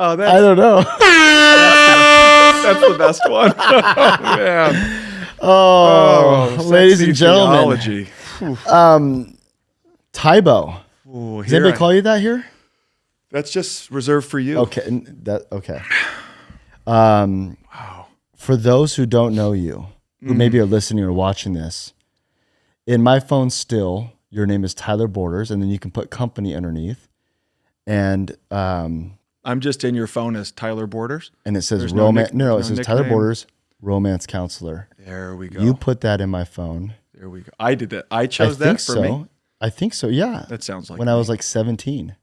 Oh, I don't know. That's the best one. Oh, man. Oh, ladies and gentlemen. Theology. Tybo. Ooh, Does anybody call you that here? That's just reserved for you. Okay. Okay. Wow. For those who don't know you, who maybe are listening or watching this, in my phone still, your name is Tyler Borders, and then you can put company underneath. And I'm just in your phone as Tyler Borders. And it says romance. No, it says nickname. Tyler Borders, romance counselor. There we go. You put that in my phone. There we go. I did it. I chose that for me. I think so. Yeah. That sounds like when I was like 17.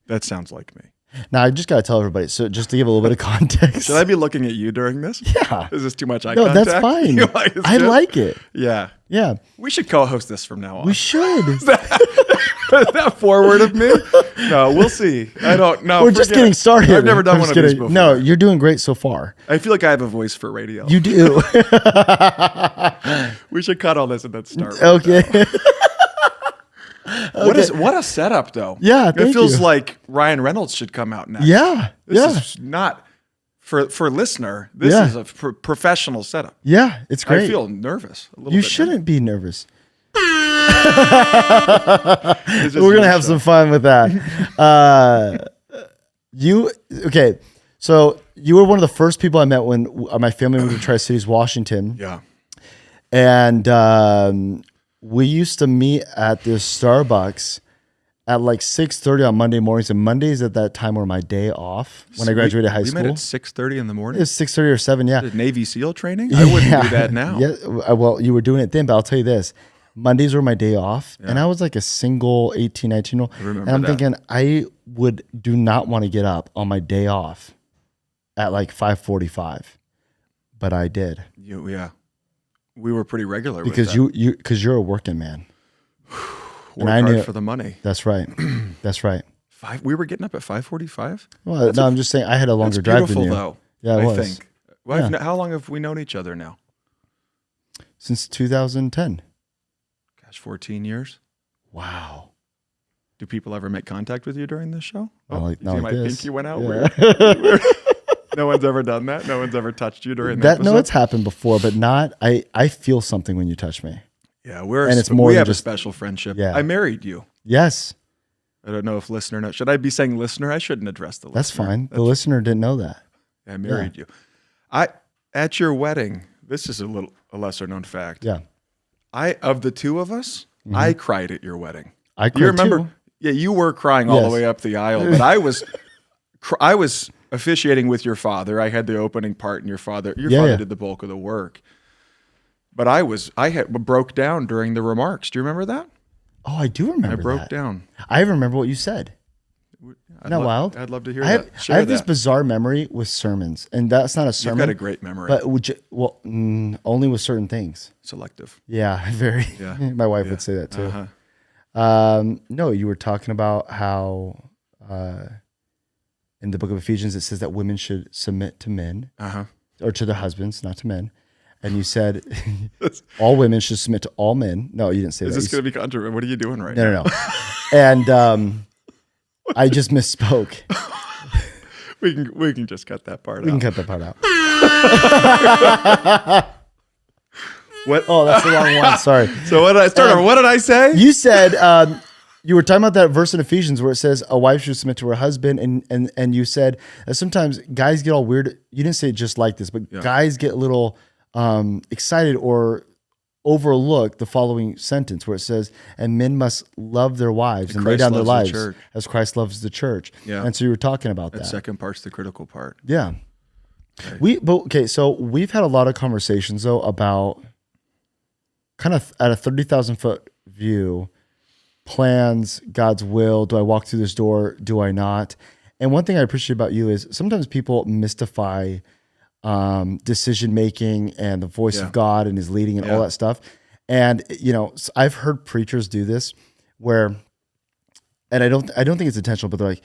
That sounds like me. Now I just got to tell everybody. So just to give a little bit of context. Should I be looking at you during this? Yeah. Is this too much eye contact? No, that's fine. I like it. Yeah. Yeah. We should co-host this from now on. We should. Is that forward of me? No, we'll see. I don't know. We're just getting started. I've never done one of these before. No, you're doing great so far. I feel like I have a voice for radio. You do. We should cut all this and then start. Okay. What a setup, though. Yeah, it feels like Ryan Reynolds should come out next. Yeah, this is not for listener. This is a professional setup. Yeah, it's great. I feel nervous. A little you bit shouldn't be nervous. We're gonna have some fun with that. So you were one of the first people I met when my family moved to Tri-Cities, Washington. Yeah, and we used to meet at this Starbucks at like 6:30 on Monday mornings, and Mondays at that time were my day off when I graduated high school. We met at 6:30 in the morning? It was 6:30 or 7, yeah. Navy SEAL training? I wouldn't do that now. Yeah, well, you were doing it then, but I'll tell you this. Mondays were my day off, and I was like a single 18, 19-year-old. And I'm thinking I do not want to get up on my day off at like 5:45, but I did. Yeah. We were pretty regular because you're a working man. And I knew for the money. That's right. That's right. We were getting up at 5:45. Well, no, I'm just saying I had a longer drive than you. Though. Yeah, I think. Well, yeah. How long have we known each other now? Since 2010. Gosh, 14 years. Wow. Do people ever make contact with you during this show? Not my this. pinky went out. Yeah. No one's ever done that. No one's ever touched you during that. No, it's happened before, but not. I feel something when you touch me. Yeah, we have a special friendship. Yeah. I married you. Yes. I don't know if listener knows. Should I be saying listener? I shouldn't address the listener. That's fine. The listener didn't know that. I married you. At your wedding, this is a lesser known fact. Yeah. Of the two of us, I cried at your wedding. I cried. You remember? Too. Yeah, you were crying all the way up the aisle, but I was officiating with your father. I had the opening part, and your father did the bulk of the work. But I broke down during the remarks. Do you remember that? Oh, I do remember. I broke down. I rember what you said. Isn't that wild? I'd love to hear that. I have this bizarre memory with sermons, and that's not a sermon. You've got a great memory, but only with certain things. Selective. Yeah, very. Yeah. My wife would say that too. No, you were talking about how in the book of Ephesians it says that women should submit to men, or to their husbands, not to men. And you said all women should submit to all men. No, you didn't say that. Is this going to be controversial? What are you doing right now? No. And I just misspoke. We can just cut that part out. We can cut that part out. What? Oh, that's the wrong one. Sorry. So what did I say? You said you were talking about that verse in Ephesians where it says a wife should submit to her husband, and you said that sometimes guys get all weird. You didn't say it just like this, but guys get a little excited or overlook the following sentence where it says, and men must love their wives and lay down their lives as Christ loves the church. Yeah. And so you were talking about that. Second part's the critical part. Yeah. Okay. So we've had a lot of conversations though about kind of at a 30,000 foot view, plans, God's will. Do I walk through this door? Do I not? And one thing I appreciate about you is sometimes people mystify decision making and the voice of God and his leading and all that stuff. And I've heard preachers do this where, and I don't think it's intentional, but they're like,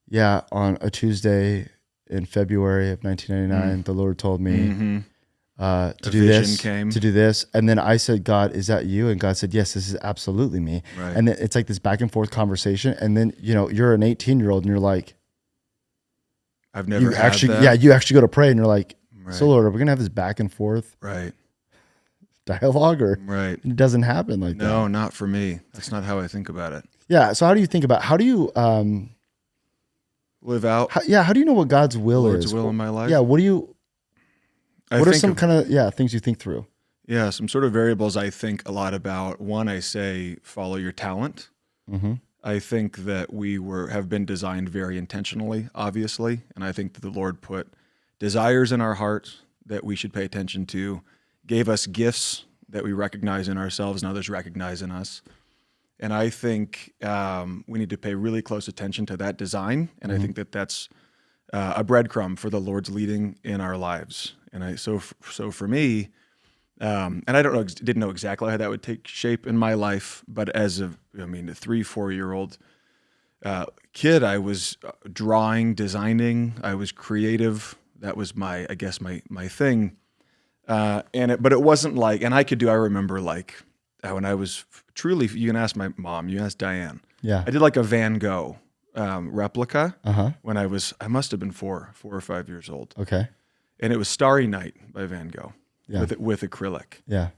yeah, on a Tuesday in February of 1999, the Lord told me to do this. And then I said, God, is that you? And God said, yes, this is absolutely me. Right. And it's like this back and forth conversation. And then, you're an 18-year-old and you're like, I've never you had actually, that. yeah, you actually go to pray and you're like, Right. so Lord, are we going to have this back and forth Right. dialogue, or Right. it doesn't happen like that? No, not for me. That's not how I think about it. Yeah. So how do you think about, how do you, Live out how do you know what God's will Lord's is? will in my life. Yeah. What are think some of- kind of, things you think through? Yeah, some sort of variables I think a lot about. One, I say follow your talent. Mm-hmm. I think that have been designed very intentionally, obviously, and I think that the Lord put desires in our hearts that we should pay attention to, gave us gifts that we recognize in ourselves and others recognize in us. And I think we need to pay really close attention to that design, and I think that that's a breadcrumb for the Lord's leading in our lives. And so for me. And I didn't know exactly how that would take shape in my life, but as a 3-4-year-old kid, I was drawing, designing. I was creative. That was my thing. But it wasn't like, and I remember like when I was truly, you can ask my mom, you ask Diane. Yeah. I did like a Van Gogh replica when I must have been 4 or 5 years old. Okay. And it was Starry Night by Van Gogh. Yeah. With acrylic. Yeah.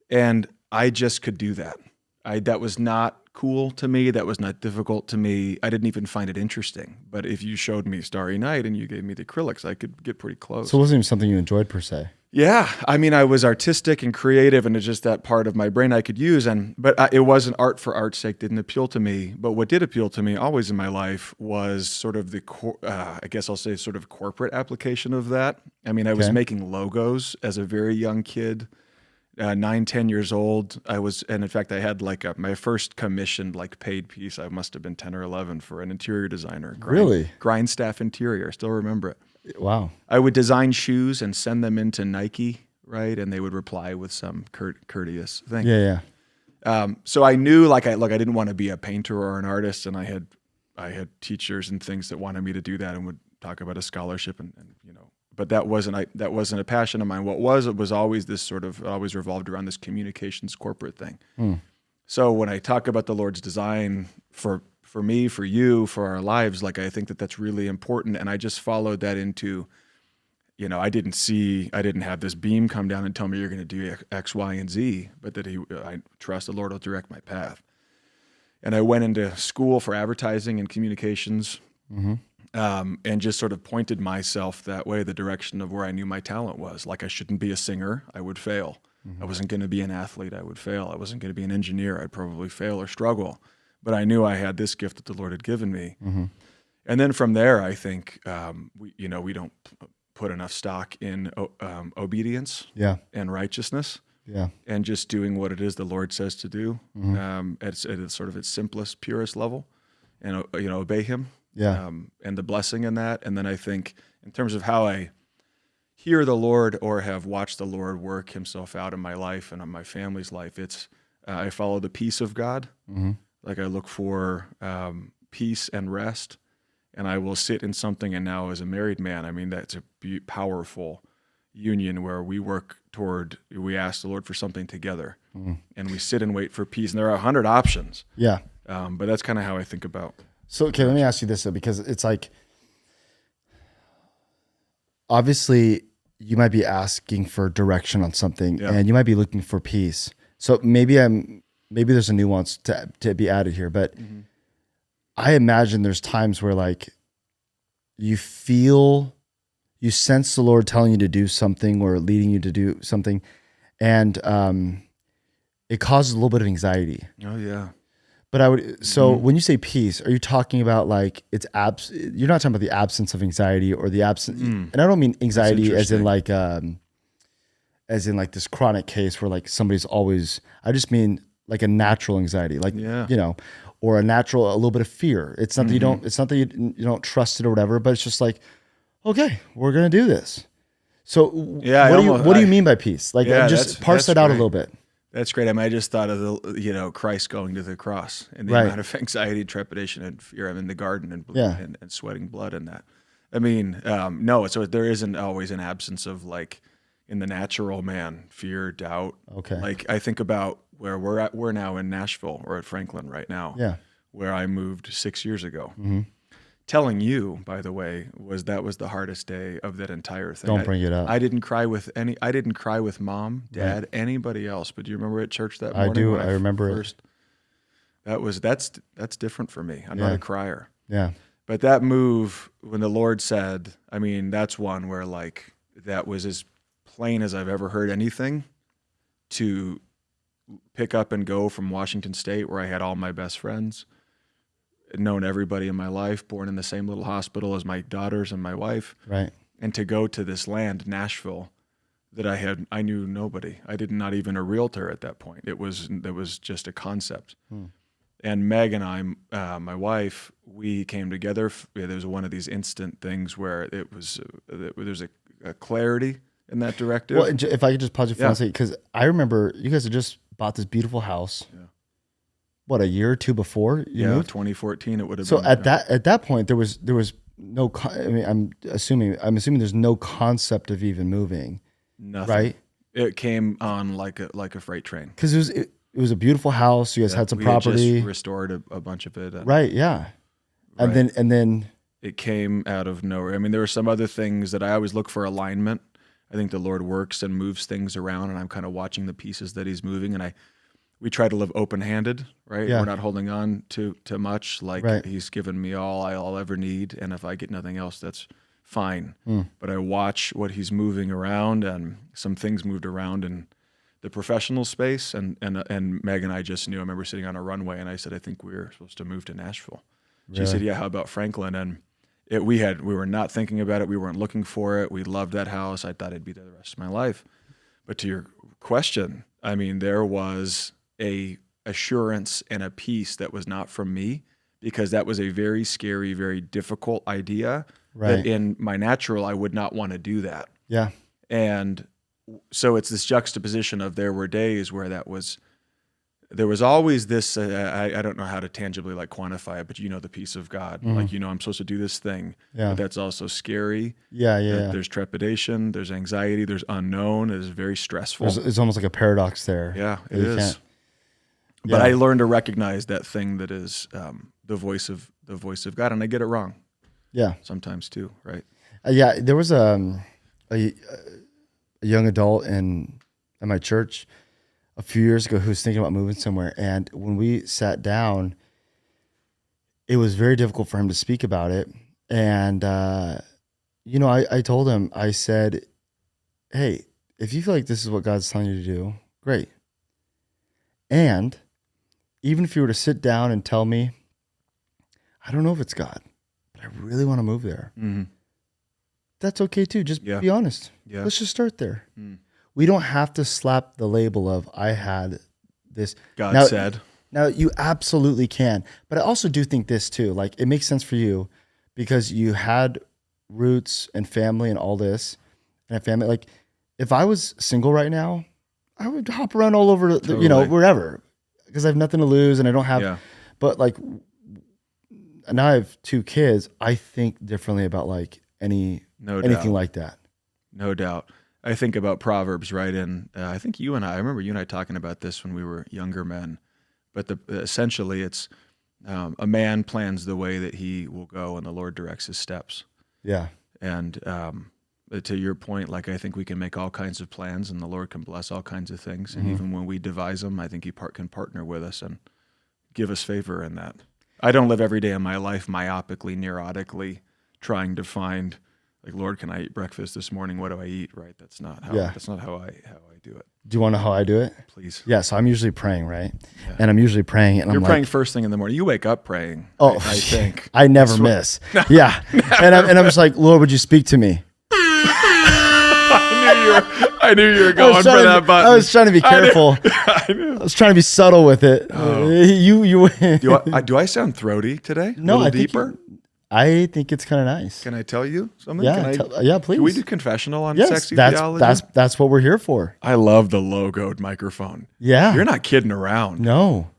And I just could do that. That was not cool to me. That was not difficult to me. I didn't even find it interesting. But if you showed me Starry Night and you gave me the acrylics, I could get pretty close. So it wasn't even something you enjoyed per se. Yeah. I mean, I was artistic and creative, and it's just that part of my brain I could use. But it wasn't art for art's sake, didn't appeal to me. But what did appeal to me always in my life was sort of I guess I'll say sort of corporate application of that. I mean, I was making logos as a very young kid, 9, 10 years old. And in fact, I had like my first commissioned like paid piece. I must have been 10 or 11 for an interior designer. Really? Grindstaff Interior. I still remember it. Wow. I would design shoes and send them into Nike, right? And they would reply with some courteous thing. Yeah. So I knew I didn't want to be a painter or an artist, and I had teachers and things that wanted me to do that and would talk about a scholarship and but that wasn't a passion of mine. What was, it was always this sort of, always revolved around this communications corporate thing. So when I talk about the Lord's design for me, for you, for our lives, like I think that that's really important. And I just followed that into, I didn't have this beam come down and tell me you're going to do X, Y, and Z, but that I trust the Lord will direct my path. And I went into school for advertising and communications, and just sort of pointed myself that way, the direction of where I knew my talent was. Like I shouldn't be a singer, I would fail. I wasn't going to be an athlete, I would fail. I wasn't going to be an engineer, I'd probably fail or struggle. But I knew I had this gift that the Lord had given me. And then from there, I think we don't put enough stock in obedience and righteousness. Yeah. And just doing what it is the Lord says to do at sort of its simplest, purest level, and obey Him. Yeah. And the blessing in that. And then I think in terms of how I hear the Lord or have watched the Lord work Himself out in my life and in my family's life, it's I follow the peace of God. Like I look for peace and rest, and I will sit in something. And now as a married man, I mean, that's a powerful union where we ask the Lord for something together, and we sit and wait for peace. And there are 100 options. Yeah. But that's kind of how I think about. So, okay, let me ask you this though, because it's like, obviously you might be asking for direction on something and you might be looking for peace. So maybe there's a nuance to be added here, but I imagine there's times where like you sense the Lord telling you to do something or leading you to do something, and it causes a little bit of anxiety. Oh yeah. But when you say peace, are you talking about like you're not talking about the absence of anxiety or the absence, and I don't mean anxiety as in like this chronic case where like somebody's always, I just mean like a natural anxiety, like, or a little bit of fear. It's not that you don't trust it or whatever, but it's just like, okay, we're going to do this. So what do you mean by peace? Like just parse that out a little bit. That's great. I mean, I just thought of Christ going to the cross and the amount of anxiety, trepidation, and fear. I'm in the garden and sweating blood in that. I mean, no. So there isn't always an absence of like in the natural man, fear, doubt. Okay. Like I think about where we're at. We're now in Nashville. We're at Franklin right now. Yeah. Where I moved 6 years ago. telling you, by the way, was the hardest day of that entire thing. Don't bring it up. I didn't cry with mom, dad, anybody else. But do you remember at church that morning? I do. I remember first, that's different for me. I'm not a crier. Yeah. But that move, when the Lord said, I mean, that's one where like that was as plain as I've ever heard anything, to pick up and go from Washington State, where I had all my best friends, known everybody in my life, born in the same little hospital as my daughters and my wife. Right. And to go to this land, Nashville, that I knew nobody. I did not even a realtor at that point. It was just a concept. And Meg and I, my wife, we came together. There was one of these instant things where there's a clarity in that directive. Well, if I could just pause you for a second, because I remember you guys had just bought this beautiful house. Yeah. What, a year or two before you moved? 2014 it would have been. So at that point there was no. I mean, I'm assuming there's no concept of even moving. Nothing. Right. It came on like a freight train. Because it was a beautiful house. You guys had some property. Had just restored a bunch of it. Right. Yeah. And then it came out of nowhere. I mean, there were some other things that I always look for alignment. I think the Lord works and moves things around, and I'm kind of watching the pieces that He's moving, and we try to live open-handed, right? Yeah. We're not holding on to much. Like He's given me all I'll ever need, and if I get nothing else, that's fine. But I watch what He's moving around, and some things moved around in the professional space, and Meg and I just knew. I remember sitting on a runway, and I said, I think we're supposed to move to Nashville. She said, yeah, how about Franklin? And we were not thinking about it. We weren't looking for it. We loved that house. I thought I'd be there the rest of my life. But to your question, I mean, there was a assurance and a peace that was not from me, because that was a very scary, very difficult idea. Right. That in my natural, I would not want to do that. Yeah. And so it's this juxtaposition of there were days where there was always this, I don't know how to tangibly like quantify it, but the peace of God. Like, I'm supposed to do this thing, but that's also scary. Yeah. There's trepidation, there's anxiety, there's unknown. It is very stressful. It's almost like a paradox there. Yeah, it is. But I learned to recognize that thing that is the voice of God, and I get it wrong. Yeah, sometimes too, right? There was a young adult at my church a few years ago who was thinking about moving somewhere, and when we sat down, it was very difficult for him to speak about it. And I told him, I said, "Hey, if you feel like this is what God's telling you to do, great. And even if you were to sit down and tell me, I don't know if it's God, but I really want to move there, that's okay too. Just be honest. Yeah. Let's just start there. We don't have to slap the label of I had this. God said. Now, you absolutely can. But I also do think this too. Like, it makes sense for you because you had roots and family and all this. And a family. Like, if I was single right now, I would hop around all over, wherever. Because I have nothing to lose and I don't have. But, like, now I have 2 kids. I think differently about, like, anything like that. No doubt. I think about Proverbs, right? And I think I remember you and I talking about this when we were younger men. But essentially, it's a man plans the way that he will go, and the Lord directs his steps. Yeah. And to your point, like, I think we can make all kinds of plans, and the Lord can bless all kinds of things. And even when we devise them, I think He can partner with us and give us favor in that. I don't live every day of my life myopically, neurotically, trying to find, like, Lord, can I eat breakfast this morning? What do I eat? Right? That's not how I do it. Do you want to know how I do it? Please. Yeah. So I'm usually praying, right? Yeah. And I'm usually praying, and you're praying first thing in the morning. You wake up praying. Oh, I think I never miss. Yeah. And I'm just like, Lord, would you speak to me? I knew you were going for that button. I was trying to be careful. I was trying to be subtle with it. Oh. Do I sound throaty today? No, a little deeper. I think it's kind of nice. Can I tell you something? Yeah, please. Can we do confessional on Sexy Theology? That's what we're here for. I love the logoed microphone. Yeah. You're not kidding around. No.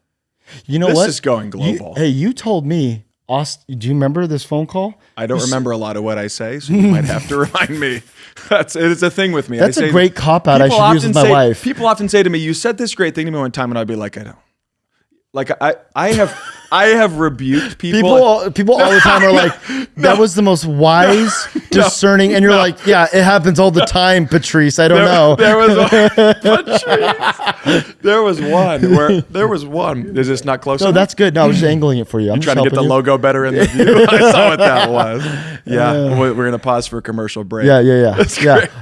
You know what? This is going global. You told me, Austin, do you remember this phone call? I don't remember a lot of what I say, so you might have to remind me. It's a thing with me. That's a great cop-out I should use with my wife. People often say to me, you said this great thing to me one time, and I'd be like, I don't. like I have rebuked people. People all the time are like, that was the most wise, discerning, and you're like, yeah, it happens all the time, Patrice. I don't know. There was one. Is this not close enough? That's good. No, I was just angling it for you. I'm trying to get the logo better in the view. I saw what that was. Yeah, we're gonna pause for a commercial break. Yeah.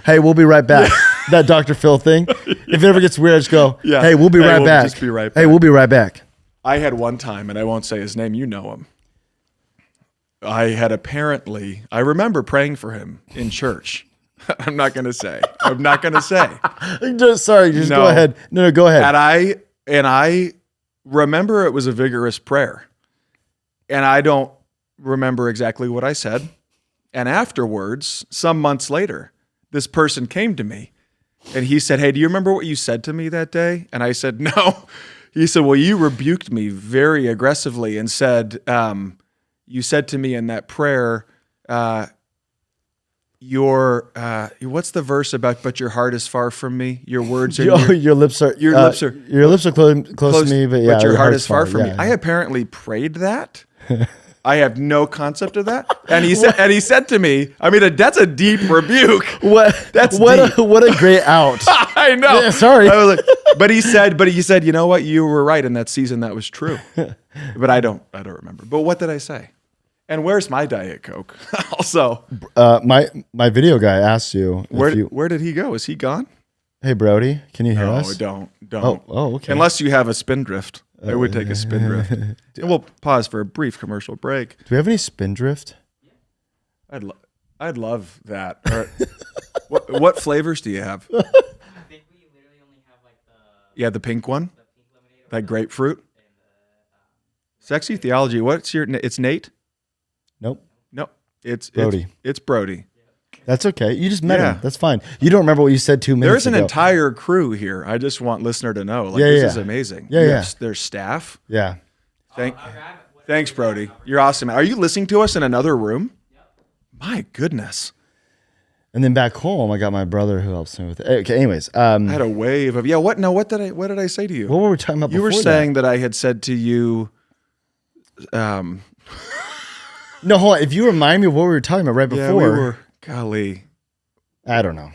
Hey, we'll be right back. That Dr. Phil thing. If it ever gets weird, I just go, hey, we'll be right back. Just be right back. Hey, we'll be right back. I had one time, and I won't say his name, you know him. I remember praying for him in church. I'm not going to say. Just go ahead. No, go ahead. And I remember it was a vigorous prayer. And I don't remember exactly what I said. And afterwards, some months later, this person came to me and he said, hey, do you remember what you said to me that day? And I said, no. He said, well, you rebuked me very aggressively and said, you said to me in that prayer, what's the verse about, but your heart is far from me? Your words are your lips are close to me, but your heart is far from me. I apparently prayed that. I have no concept of that. And he said to me, I mean, that's a deep rebuke. What a great out. I know. Yeah, sorry. I was like, but he said, you know what? You were right in that season. That was true. But I don't remember. But what did I say? And where's my Diet Coke? Also, my video guy asked you. Where did he go? Is he gone? Hey, Brody, can you hear us? No, don't. Oh, okay. Unless you have a spindrift. I would take a spindrift. And we'll pause for a brief commercial break. Do we have any spindrift? I'd love that. What flavors do you have? I think we literally only have like the pink one? the pink lemonade. Like grapefruit? Sexy Theology. It's Nate? Nope. No. It's Brody. It's Brody. That's okay. You just met him. That's fine. You don't remember what you said 2 minutes ago. There's an entire crew here. I just want listener to know. This is amazing. There's staff. Yeah. Thanks, Brody. You're awesome. Are you listening to us in another room? Yep. My goodness. And then back home, I got my brother who helps me with it. Okay, anyways. I had a wave of, what did I say to you? What were we talking about before? You were saying that I had said to you, no, hold on. If you remind me of what we were talking about right before. Yeah, we were, golly. I don't know.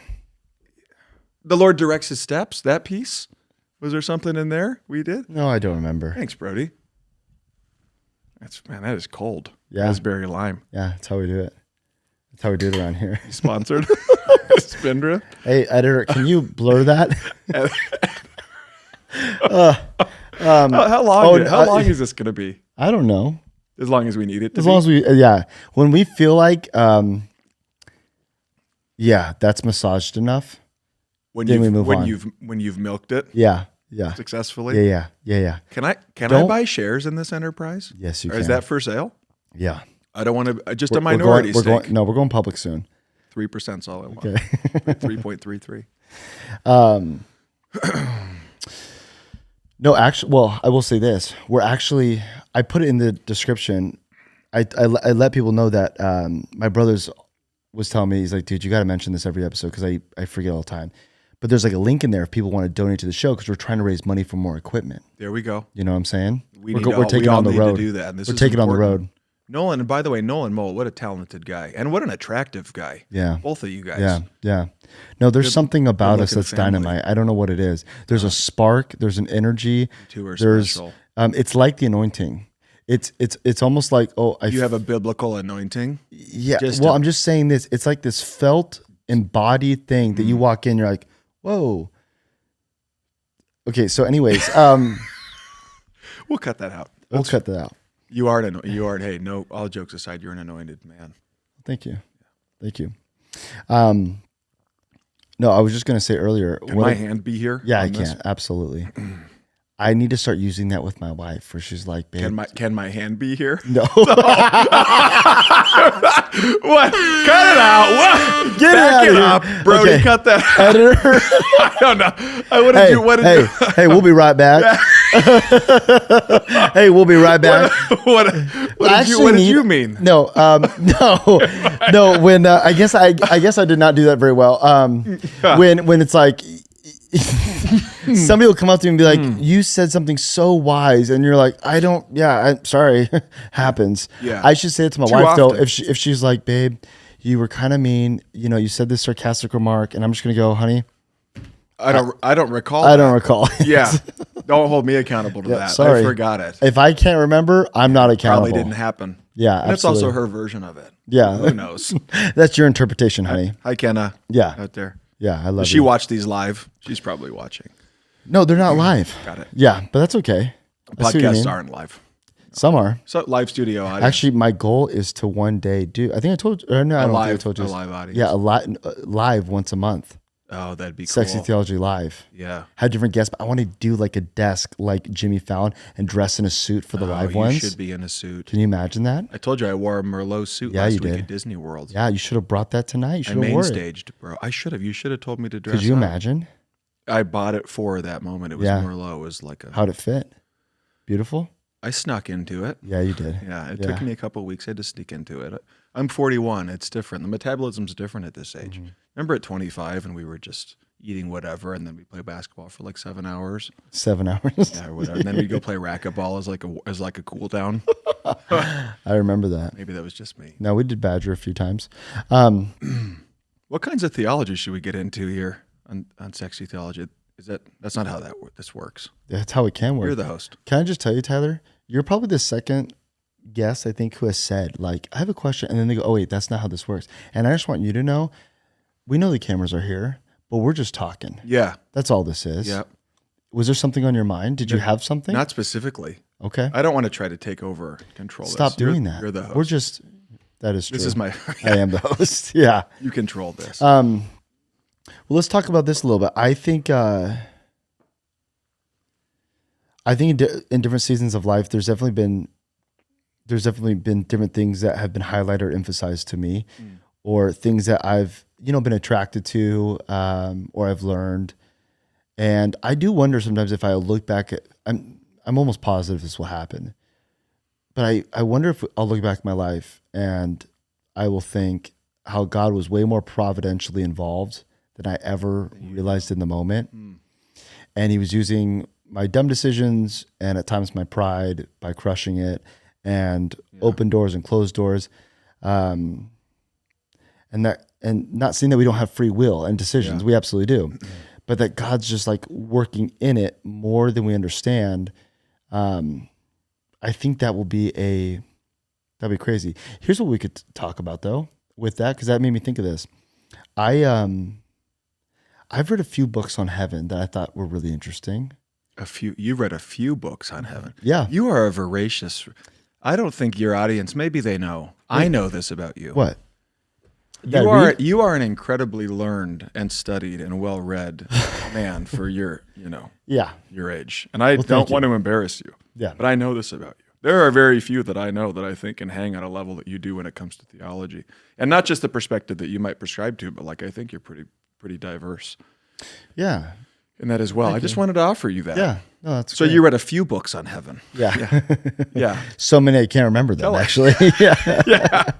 The Lord directs his steps, that piece. Was there something in there we did? No, I don't remember. Thanks, Brody. That is cold. Yeah. Raspberry lime. Yeah, that's how we do it. That's how we do it around here. Sponsored. Spindrift. Hey, editor, can you blur that? How long is this going to be? I don't know. As long as we need it to be. As long as we, when we feel like, that's massaged enough. When we move on. When you've milked it. Yeah. Successfully. Yeah. Can I buy shares in this enterprise? Yes, you can. Or is that for sale? Yeah. I don't want to. Just a minority stake. We're going public soon. 3% is all I want. Okay. 3.33. No, actually, well, I will say this. I put it in the description. I let people know that my brother's was telling me, he's like, dude, you got to mention this every episode because I forget all the time. But there's like a link in there if people want to donate to the show because we're trying to raise money for more equipment. There we go. You know what I'm saying? We're taking it on the road. To do that. We're taking it on the road. Nolan, and by the way, Nolan Molt, what a talented guy. And what an attractive guy. Yeah. Both of you guys. Yeah. No, there's something about us that's dynamite. I don't know what it is. There's a spark. There's an energy. Two are special. It's like the anointing. It's almost like, you have a biblical anointing? Yeah. I'm just saying this. It's like this felt, embodied thing that you walk in, you're like, whoa. Okay, so anyways. We'll cut that out. We'll cut that out. You are, hey, no, all jokes aside, you're an anointed man. Thank you. No, I was just going to say earlier. Can my hand be here? Yeah, I can. Absolutely. I need to start using that with my wife where she's like, babe. Can my hand be here? No. What? Cut it out. What? Back it up. Brody, okay. Cut that out. Editor. I don't know. Hey, we'll be right back. Hey, we'll be right back. What did you mean? No. When I guess I did not do that very well. When it's like somebody will come up to you and be like, you said something so wise. And you're like, I'm sorry. Happens. Yeah. I should say it to my Too wife though. often. If she's like, babe, you were kind of mean, you said this sarcastic remark, and I'm just going to go, honey, I don't recall. I don't recall. Yeah. Don't hold me accountable to that. sorry. I forgot it. If I can't remember, I'm not accountable. Probably didn't happen. Yeah, And it's also absolutely. her version of it. Yeah. Who knows? That's your interpretation, honey. Hi, Kenna. Yeah. Out there. Yeah, I love Does she you. watch these live? She's probably watching. No, they're not live. Got it. Yeah, but that's okay. I see what you Podcasts mean. aren't live. Some are. So live studio audience. Actually, my goal is to one day do. I think I told you. No, I don't think I told you. a this. live audience. Yeah, live once a month. Oh, that'd be Sexy cool. Theology live. Yeah. Have different guests, but I want to do like a desk like Jimmy Fallon and dress in a suit for the live you ones. should be in a suit. Can you imagine that? I told you I wore a Merlot suit Yeah, last you week did. at Disney World. Yeah, you should have brought that tonight. You I should have main worn it. staged, bro. I should have. You should have told me to dress Could you up. imagine? I bought it for that moment. It was Yeah. Merlot. It was like a. How'd it fit? Beautiful? I snuck into it. Yeah, you did. Yeah, it took me a couple of weeks. I had to sneak into it. I'm 41. It's different. The metabolism's different at this age. Mm-hmm. Remember at 25 and we were just eating whatever, and then we play basketball for like 7 hours. 7 hours. Yeah, or whatever. And then we'd go play racquetball as like a cool down. I remember that. Maybe that was just me. No, we did Badger a few times. What kinds of theology should we get into here on Sexy Theology? That's not how this works. That's how it can work. You're the host. Can I just tell you, Tyler? You're probably the second guest I think who has said, like, I have a question, and then they go, oh wait, that's not how this works. And I just want you to know, we know the cameras are here, but we're just talking. Yeah. That's all this is. Yeah. Was there something on your mind? Did you have something? Not specifically. Okay. I don't want to try to take over control. Stop doing that. You're the host. We're just. That is true. This is my. I am the host. Yeah. You control this. Well, let's talk about this a little bit. I think in different seasons of life, there's definitely been different things that have been highlighted or emphasized to me, or things that I've been attracted to, or I've learned, and I do wonder sometimes if I look back at. I'm almost positive this will happen, but I wonder if I'll look back at my life and I will think how God was way more providentially involved than I ever realized in the moment. And he was using my dumb decisions and at times my pride by crushing it, and open doors and closed doors. And not saying that we don't have free will and decisions. We absolutely do. But that God's just like working in it more than we understand. I think that'd be crazy. Here's what we could talk about though with that, because that made me think of this. I've read a few books on heaven that I thought were really interesting. You read a few books on heaven. Yeah. You are a voracious. I don't think your audience, maybe they know. I know this about you. What? You are an incredibly learned and studied and well-read man for your age. And I don't want to embarrass you. Yeah. But I know this about you. There are very few that I know that I think can hang on a level that you do when it comes to theology. And not just the perspective that you might prescribe to, but like I think you're pretty diverse. Yeah. In that as well. I just wanted to offer you that. Yeah. No, that's so great. you read a few books on heaven. Yeah. Yeah. So many I can't remember them actually. Yeah.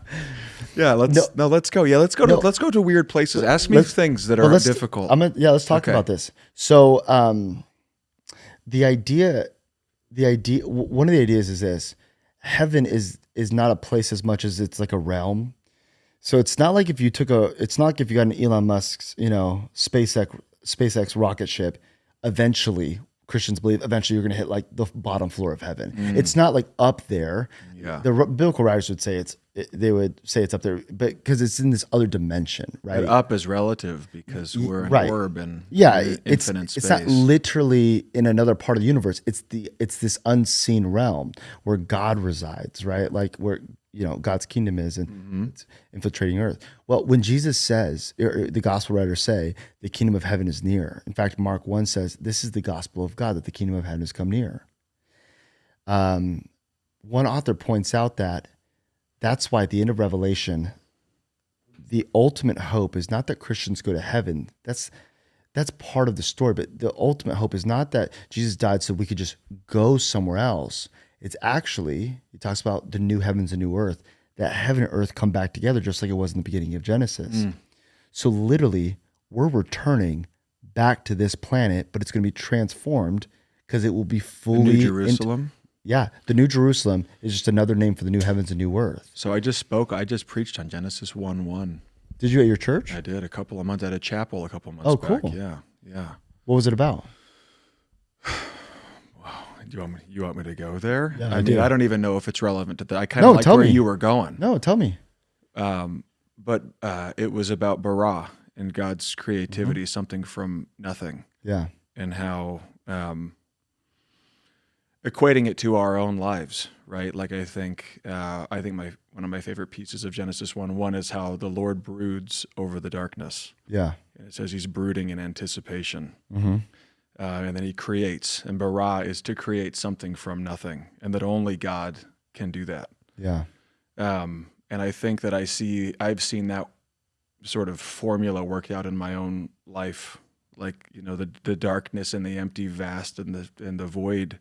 Yeah, let's go. Yeah, let's go to weird places. Ask me things that are difficult. Let's talk about this. So, the idea, one of the ideas is this: heaven is not a place as much as it's like a realm. So it's not like if you got an Elon Musk's, SpaceX rocket ship, eventually Christians believe eventually you're going to hit like the bottom floor of heaven. It's not like up there. Yeah. The biblical writers would say it's up there, but because it's in this other dimension, right? But up is relative because we're an orb in infinite space. It's not literally in another part of the universe. It's this unseen realm where God resides, right? Like where God's kingdom is, and it's infiltrating earth. Well, when Jesus says, or the gospel writers say, the kingdom of heaven is near. In fact, Mark 1 says, this is the gospel of God, that the kingdom of heaven has come near. One author points out that that's why at the end of Revelation, the ultimate hope is not that Christians go to heaven. That's part of the story, but the ultimate hope is not that Jesus died so we could just go somewhere else. It's actually, he talks about the new heavens and new earth, that heaven and earth come back together just like it was in the beginning of Genesis. So literally, we're returning back to this planet, but it's going to be transformed because it will be fully New Jerusalem. The New Jerusalem is just another name for the new heavens and new earth. So I just preached on Genesis 1:1. Did you at your church? I did a couple of months at a chapel a couple of months back. Cool. Yeah. What was it about? You want me to go there? Yeah, I mean, do. I don't even know if it's relevant to that. I kind of like where you were going. No, tell me. But it was about bara and God's creativity, something from nothing. Yeah. And how equating it to our own lives, right? Like I think one of my favorite pieces of Genesis 1:1 is how the Lord broods over the darkness. Yeah. And it says he's brooding in anticipation. Mm-hmm. And then he creates, and bara is to create something from nothing, and that only God can do that. Yeah. And I think that I've seen that sort of formula worked out in my own life, like, the darkness and the empty vast and the void,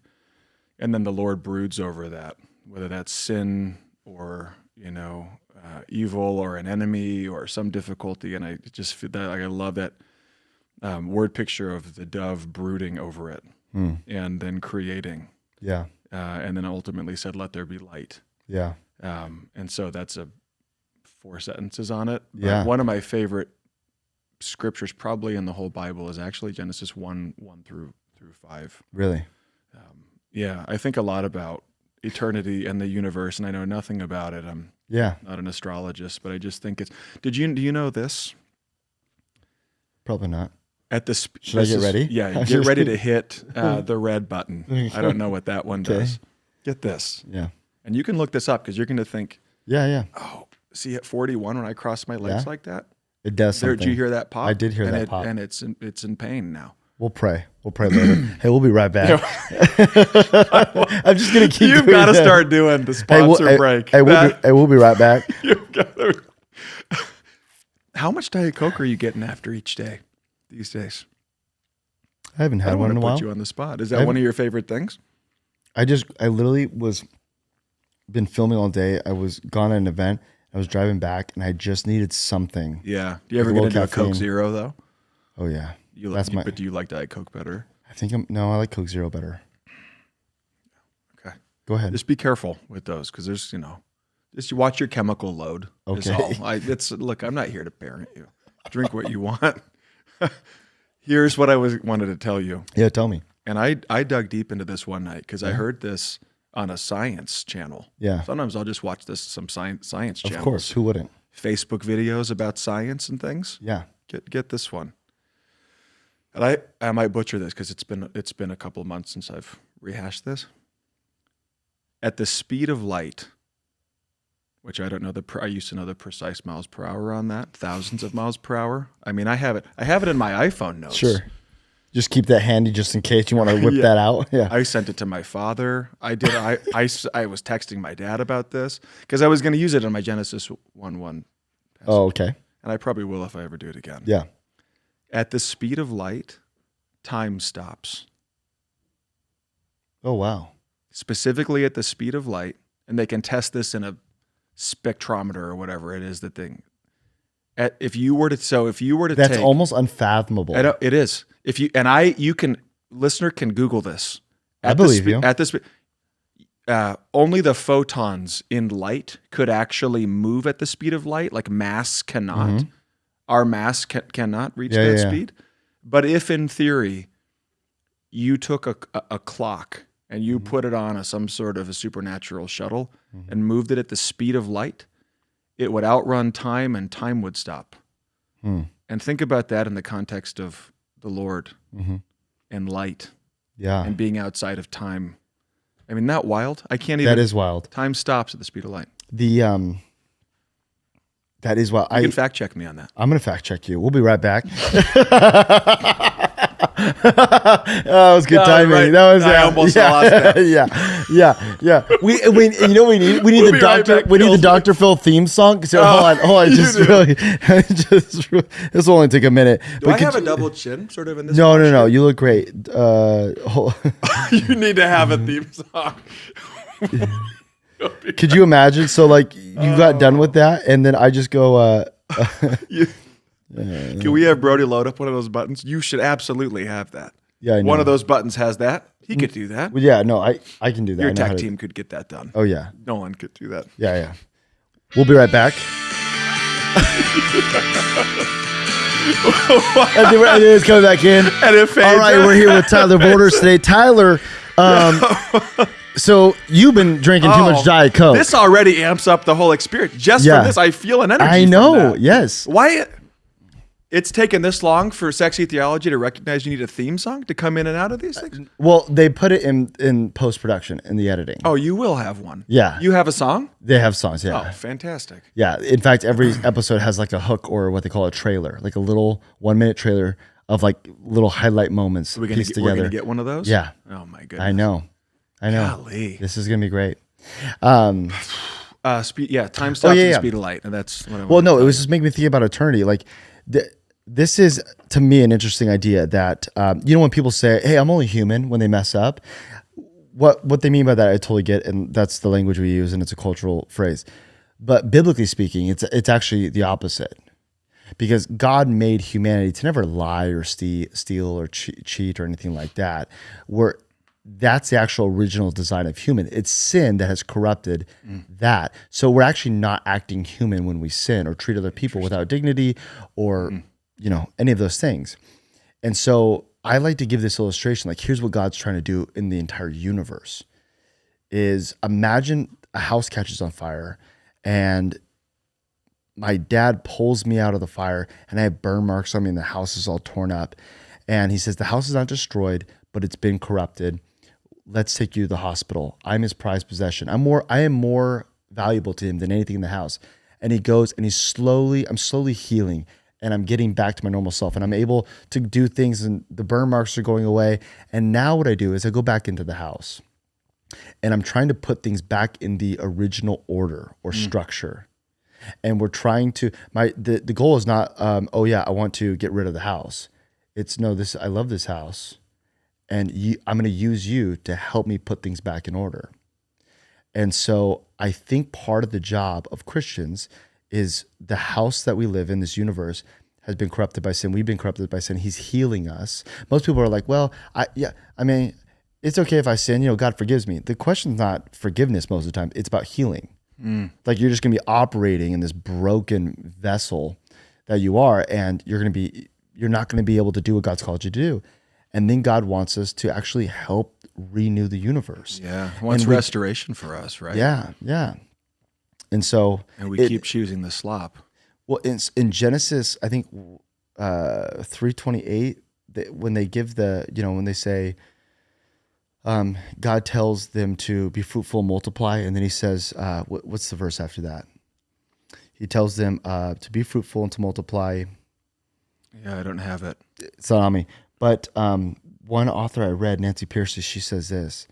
and then the Lord broods over that, whether that's sin or evil or an enemy or some difficulty. And I just feel that I love that word picture of the dove brooding over it and then creating. Yeah. And then ultimately said, "Let there be light." Yeah. And so that's 4 sentences on it. But Yeah. one of my favorite scriptures probably in the whole Bible is actually Genesis 1:1 through 5. Really? Yeah, I think a lot about eternity and the universe, and I know nothing about it. I'm not an astrologist, but I just think do you know this? Probably not. Should I get ready? Yeah, get ready to hit the red button. I don't know what that one does. Get this. Yeah. And you can look this up because you're going to think, yeah. oh, see at 41 when I cross my legs like that? It does something. Did you hear that pop? I did hear that pop. And it's in pain now. We'll pray later. Hey, we'll be right back. I'm just going to keep You've got to start doing the sponsor break. We'll be right back. How much Diet Coke are you getting after each day these days? I haven't had one in a while. Put you on the spot. Is that one of your favorite things? I literally been filming all day. I was gone at an event. I was driving back and I just needed something. Yeah. Do you ever get into a Coke Zero though? Oh yeah. But do you like Diet Coke better? I like Coke Zero better. Okay. Go ahead. Just be careful with those because there's, just watch your chemical load. Okay. Look, I'm not here to parent you. Drink what you want. Here's what I wanted to tell you. Yeah, tell me. And I dug deep into this one night because I heard this on a science channel. Yeah. Sometimes I'll just watch some science channels. Of course, who wouldn't? Facebook videos about science and things. Yeah. Get this one. And I might butcher this because it's been a couple of months since I've rehashed this. At the speed of light, which I don't know I used to know the precise miles per hour on that, thousands of miles per hour. I mean, I have it in my iPhone notes. Sure. Just keep that handy just in case you want to whip that out. Yeah. I sent it to my father. I did. I was texting my dad about this because I was going to use it in my Genesis 1:1. Oh, okay. And I probably will if I ever do it again. Yeah. At the speed of light, time stops. Oh, wow. Specifically at the speed of light, and they can test this in a spectrometer or whatever it is, the thing. If you were to that's almost unfathomable. It is. Listener can Google this. I believe you. At this, only the photons in light could actually move at the speed of light. Like mass cannot. Mm-hmm. Our mass cannot reach that speed. But if in theory you took a clock and you put it on some sort of a supernatural shuttle and moved it at the speed of light, it would outrun time and time would stop. And think about that in the context of the Lord and light and being outside of time. I mean, not wild. I can't even. That is wild. Time stops at the speed of light. That is wild. You can fact check me on that. I'm going to fact check you. We'll be right back. That was good timing. Right. That was. I almost lost that. Yeah. We need the doctor. Right back, we need the Dr. Phil theme song. So hold on. This will only take a minute. Do I have a double chin, sort of in this? No. You look great. You need to have a theme song. Could you imagine? So like you got done with that, and then I just go. Can we have Brody load up one of those buttons? You should absolutely have that. Yeah, I know. One of those buttons has that. He could do that. Well, yeah, no, I can do that. Your I know how tech to- team could get that done. Oh yeah, Nolan could do that. yeah. We'll be right back. And it's coming back in. And it fades. All right, we're here with Tyler Borders today. Tyler, so you've been drinking too much Diet Coke. This already amps up the whole experience. Just from this, I feel an energy. I from know. that. Yes. Why? It's taken this long for Sexy Theology to recognize you need a theme song to come in and out of these things? Well, they put it in post-production, in the editing. Oh, you will have one. Yeah. You have a song? They have songs, yeah. Oh, fantastic. Yeah. In fact, every episode has like a hook or what they call a trailer, like a little 1-minute trailer of like little highlight moments pieced together. We're going to get one of those? Yeah. Oh, my goodness. I know. Golly. This is going to be great. Time stops and speed of light. And that's what I Well, no, it was just making me think about eternity. Like, this is, to me, an interesting idea that, when people say, hey, I'm only human when they mess up, what they mean by that, I totally get. And that's the language we use, and it's a cultural phrase. But biblically speaking, it's actually the opposite. Because God made humanity to never lie or steal or cheat or anything like that. That's the actual original design of human. It's sin that has corrupted that. So we're actually not acting human when we sin or treat other people without dignity or any of those things. And so I like to give this illustration. Like, here's what God's trying to do in the entire universe is imagine a house catches on fire and my dad pulls me out of the fire and I have burn marks on me and the house is all torn up. And he says, the house is not destroyed, but it's been corrupted. Let's take you to the hospital. I'm his prized possession. I am more valuable to him than anything in the house. And he goes and I'm slowly healing and I'm getting back to my normal self and I'm able to do things and the burn marks are going away. And now what I do is I go back into the house and I'm trying to put things back in the original order or structure. And we're trying to, the goal is not, I want to get rid of the house. It's no, I love this house. And I'm going to use you to help me put things back in order. And so I think part of the job of Christians is the house that we live in, this universe, has been corrupted by sin. We've been corrupted by sin. He's healing us. Most people are like, well, it's okay if I sin. God forgives me. The question's not forgiveness most of the time. It's about healing. Like you're just going to be operating in this broken vessel that you are, and you're not going to be able to do what God's called you to do. And then God wants us to actually help renew the universe. Yeah, he wants restoration for us, right? Yeah. And so, we keep choosing the slop. Well, in Genesis, I think 3:28, when they give when they say, God tells them to be fruitful and multiply, and then he says, what's the verse after that? He tells them to be fruitful and to multiply. Yeah, I don't have it. It's not on me. But one author I read, Nancy Pierce, she says this: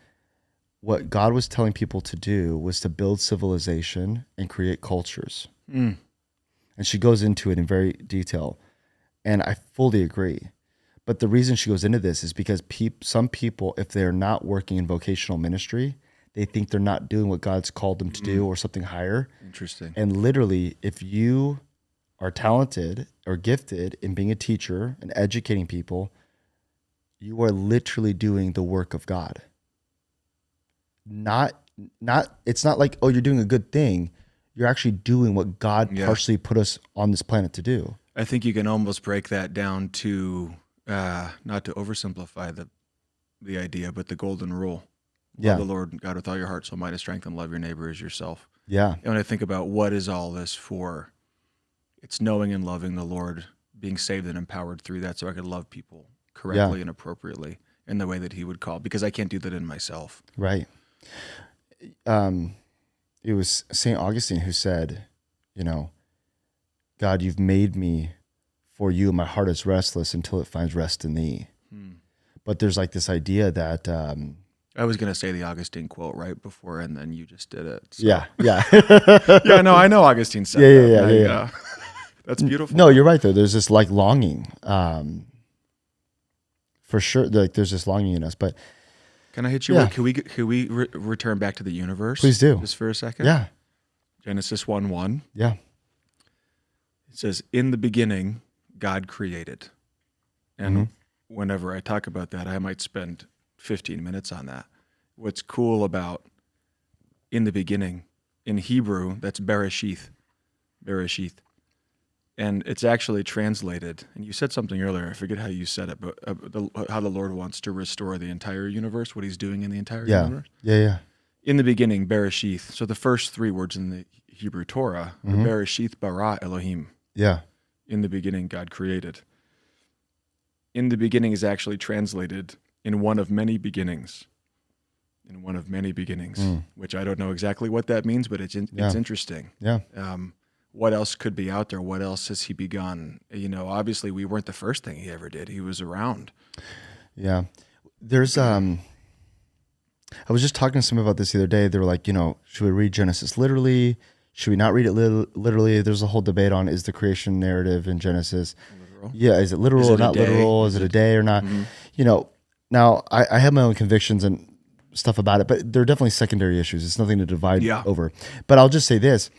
what God was telling people to do was to build civilization and create cultures. And she goes into it in very detail. And I fully agree. But the reason she goes into this is because some people, if they're not working in vocational ministry, they think they're not doing what God's called them to do or something higher. Interesting. And literally, if you are talented or gifted in being a teacher and educating people, you are literally doing the work of God. It's not like, oh, you're doing a good thing. You're actually doing what God partially put us on this planet to do. I think you can almost break that down to, not to oversimplify the idea, but the golden rule. Love the Lord God with all your heart, soul, mind, and strength, and love your neighbor as yourself. Yeah. And when I think about what is all this for, it's knowing and loving the Lord, being saved and empowered through that so I could love people correctly and appropriately in the way that he would call, because I can't do that in myself. Right. It was St. Augustine who said, God, you've made me for you, and my heart is restless until it finds rest in thee. But there's like this idea that... I was going to say the Augustine quote right before, and then you just did it. So. Yeah. Yeah, no, I know Augustine said that. Yeah. That's beautiful. No, you're right, though. There's this like longing. For sure, like there's this longing in us. But can I hit you? Yeah. Can we return back to the universe? Please do. Just for a second? Yeah. Genesis 1:1. Yeah. It says, in the beginning, God created. And whenever I talk about that, I might spend 15 minutes on that. What's cool about in the beginning, in Hebrew, that's Bereshith. And it's actually translated, and you said something earlier, I forget how you said it, but how the Lord wants to restore the entire universe, what he's doing in the entire universe. Yeah. In the beginning, Bereshith. So the first three words in the Hebrew Torah are Bereshith bara Elohim. Yeah. In the beginning, God created. In the beginning is actually translated in one of many beginnings. Which I don't know exactly what that means, but it's interesting. Yeah. What else could be out there? What else has he begun? Obviously we weren't the first thing he ever did. He was around. Yeah. There's, I was just talking to someone about this the other day. They were like, should we read Genesis literally? Should we not read it literally? There's a whole debate on, is the creation narrative in Genesis? Literal? Yeah. Is it literal or not literal? Is it a day or not? Now I have my own convictions and stuff about it, but there are definitely secondary issues. It's nothing to divide over. But I'll just say this.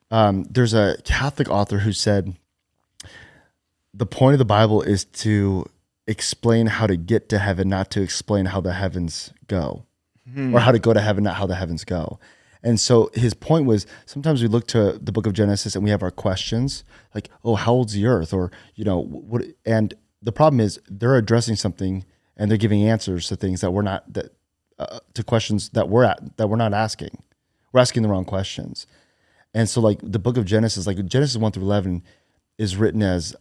There's a Catholic author who said the point of the Bible is to explain how to get to heaven, not to explain how the heavens go, or how to go to heaven, not how the heavens go. And so his point was, sometimes we look to the book of Genesis and we have our questions like, oh, how old's the earth? Or, what? And the problem is they're addressing something and they're giving answers to things that we're not, to questions that we're not asking. We're asking the wrong questions. And so like the book of Genesis, like Genesis 1 through 11 is written as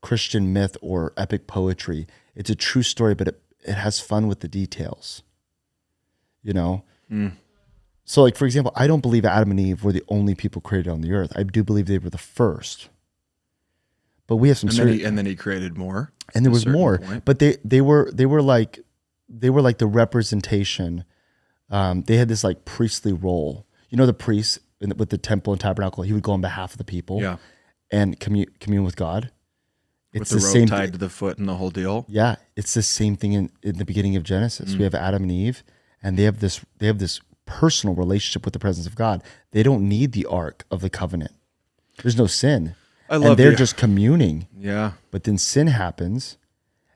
Christian myth or epic poetry. It's a true story, but it has fun with the details, So like, for example, I don't believe Adam and Eve were the only people created on the earth. I do believe they were the first, but we have some, and then he created more, and there was more, but they were like the representation. They had this like priestly role, the priests with the temple and tabernacle, he would go on behalf of the people and commune with God. It's with the rope tied to the foot and the whole deal. Yeah. It's the same thing in the beginning of Genesis. We have Adam and Eve, and they have this personal relationship with the presence of God. They don't need the Ark of the Covenant. There's no sin. And they're just communing. Yeah. But then sin happens,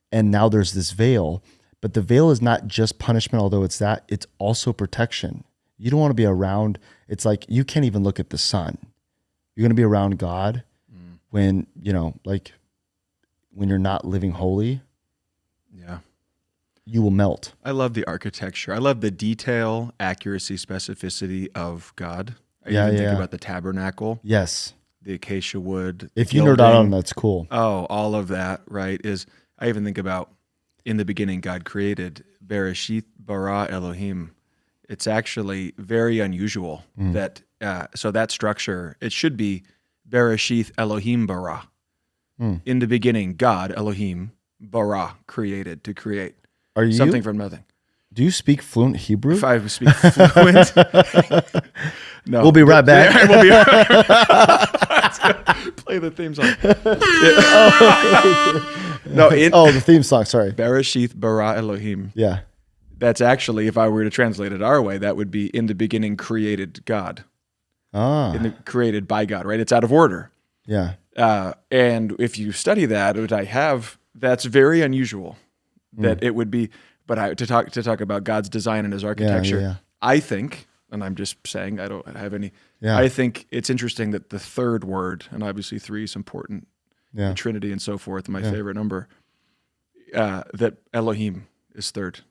and now there's this veil. But the veil is not just punishment, although it's also protection. You don't want to be around, it's like you can't even look at the sun. You're going to be around God when, when you're not living holy. Yeah. You will melt. I love the architecture. I love the detail, accuracy, specificity of God. I even think about the tabernacle. Yes. The acacia wood. If you nerd out on that's cool. Oh, all of that, right? I even think about in the beginning, God created Bereshith bara Elohim. It's actually very unusual that, so that structure, it should be Bereshith Elohim bara. In the beginning, God, Elohim, bara, created, to create. Are you something from nothing? Do you speak fluent Hebrew? If I speak fluent, no. We'll be right back. Yeah, we'll be right back. Play the theme song. The theme song. Sorry. Bereshith bara Elohim. Yeah. That's actually, if I were to translate it our way, that would be in the beginning created God. Created by God, right? It's out of order. Yeah. And if you study that, what I have, that's very unusual. That it would be, but to talk about God's design and his architecture, I think, and I'm just saying, I don't have any. Yeah. I think it's interesting that the third word, and obviously 3 is important, the Trinity and so forth, my favorite number, that Elohim is third.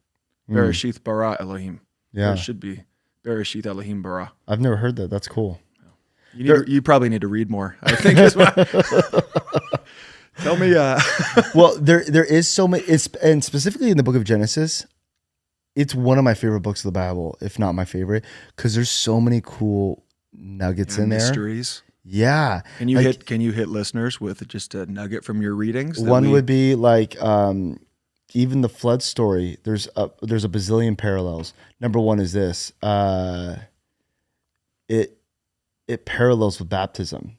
Bereshith bara Elohim. Yeah. There should be Bereshith Elohim bara. I've never heard that. That's cool. You probably need to read more, I think. Tell me. Well, there is so many, and specifically in the book of Genesis, it's one of my favorite books of the Bible, if not my favorite, because there's so many cool nuggets in there. Mysteries. Yeah. Can you hit listeners with just a nugget from your readings? One would be like even the flood story. There's a bazillion parallels. Number one is this. It parallels with baptism.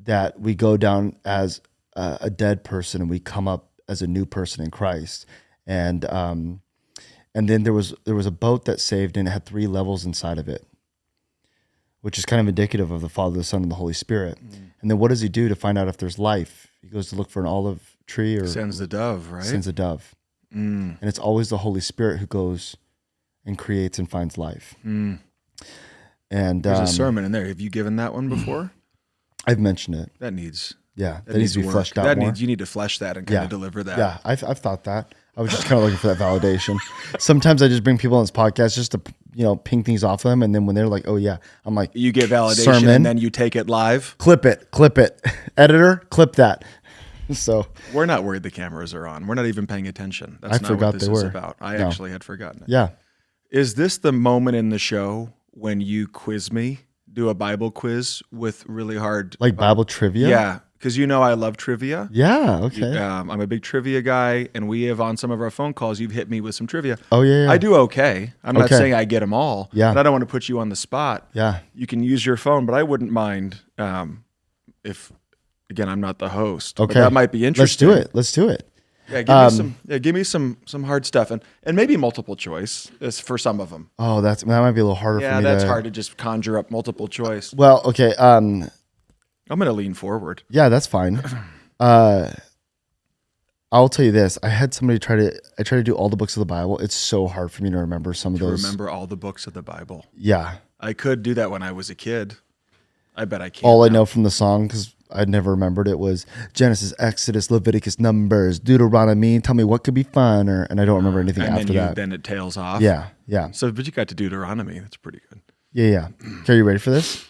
That we go down as a dead person and we come up as a new person in Christ. And then there was a boat that saved, and it had 3 levels inside of it. which is kind of indicative of the Father, the Son, and the Holy Spirit. And then what does he do to find out if there's life? He goes to look for an olive tree or sends the dove, right? Sends a dove. And it's always the Holy Spirit who goes and creates and finds life. And there's a sermon in there. Have you given that one before? I've mentioned it. That needs that needs to be fleshed out more. You need to flesh that and kind of deliver that. Yeah, I've thought that. I was just kind of looking for that validation. Sometimes I just bring people on this podcast just to ping things off them, and then when they're like, "Oh yeah," I'm like, "You get validation, sermon, and then you take it live. Clip it, editor, clip that." So we're not worried the cameras are on. We're not even paying attention. That's not what this is about. I actually had forgotten it. Yeah. Is this the moment in the show when you quiz me? Do a Bible quiz with really hard... Like Bible trivia? Yeah, because I love trivia. Yeah, okay. I'm a big trivia guy, and we have on some of our phone calls, you've hit me with some trivia. Oh, yeah. I do okay. I'm not saying I get them all. Yeah. But I don't want to put you on the spot. Yeah. You can use your phone, but I wouldn't mind if, again, I'm not the host. Okay. But that might be interesting. Let's do it. Yeah, give me some hard stuff, and maybe multiple choice is for some of them. Oh, that might be a little harder for me. Yeah, that's hard to just conjure up multiple choice. Well, okay. I'm going to lean forward. Yeah, that's fine. I'll tell you this. I had somebody try to do all the books of the Bible. It's so hard for me to remember some of those. Remember all the books of the Bible. Yeah. I could do that when I was a kid. I bet I can't. All I know from the song, because I'd never remembered it, was Genesis, Exodus, Leviticus, Numbers, Deuteronomy. Tell me what could be funner, and I don't remember anything after that. Then it tails off. Yeah. So, but you got to Deuteronomy. That's pretty good. Yeah. Okay, are you ready for this?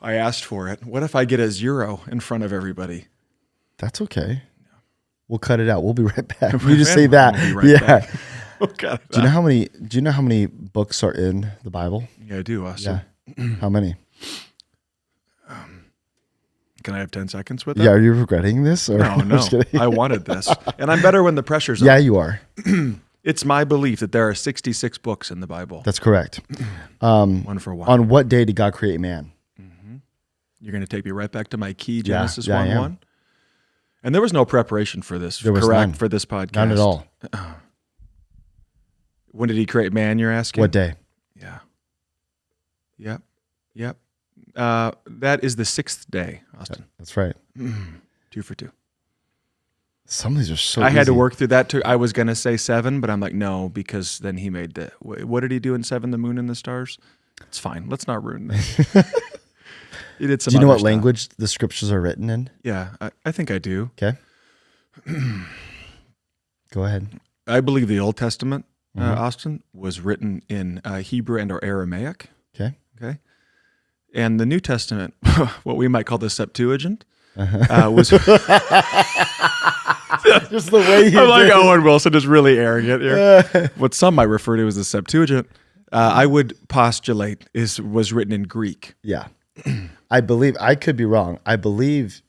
I asked for it. What if I get a 0 in front of everybody? That's okay. We'll cut it out. We'll be right back. You just say that. We'll be right back. We'll cut it Do you know how many books are in the Bible? Yeah, I do, Austin. Yeah. How many? Can I have 10 seconds with that? Yeah, are you regretting this? Or No. I wanted this. And I'm better when the pressure's on. Yeah, you are. It's my belief that there are 66 books in the Bible. That's correct. One for one. On what day did God create man? You're going to take me right back to my key, Genesis 1:1. 1:1. And there was no preparation for this, There was none. for this podcast. None at all. When did he create man, you're asking? What day? Yeah. Yep. That is the 6th day, Austin. That's right. 2 for 2. Some of these are so I had to easy. work through that too. I was going to say 7, but I'm like, no, because then he made what did he do in 7, the moon and the stars? It's fine. Let's not ruin that. He did some Do you know other what stuff. language the scriptures are written in? Yeah, I think I do. Okay. Go ahead. I believe the Old Testament, Austin, was written in Hebrew and or Aramaic. Okay. And the New Testament, what we might call the Septuagint, was... Just the way I'm like Owen Wilson is really airing it here. What some might refer to as the Septuagint, I would postulate was written in Greek. Yeah. I believe, I could be wrong. I believe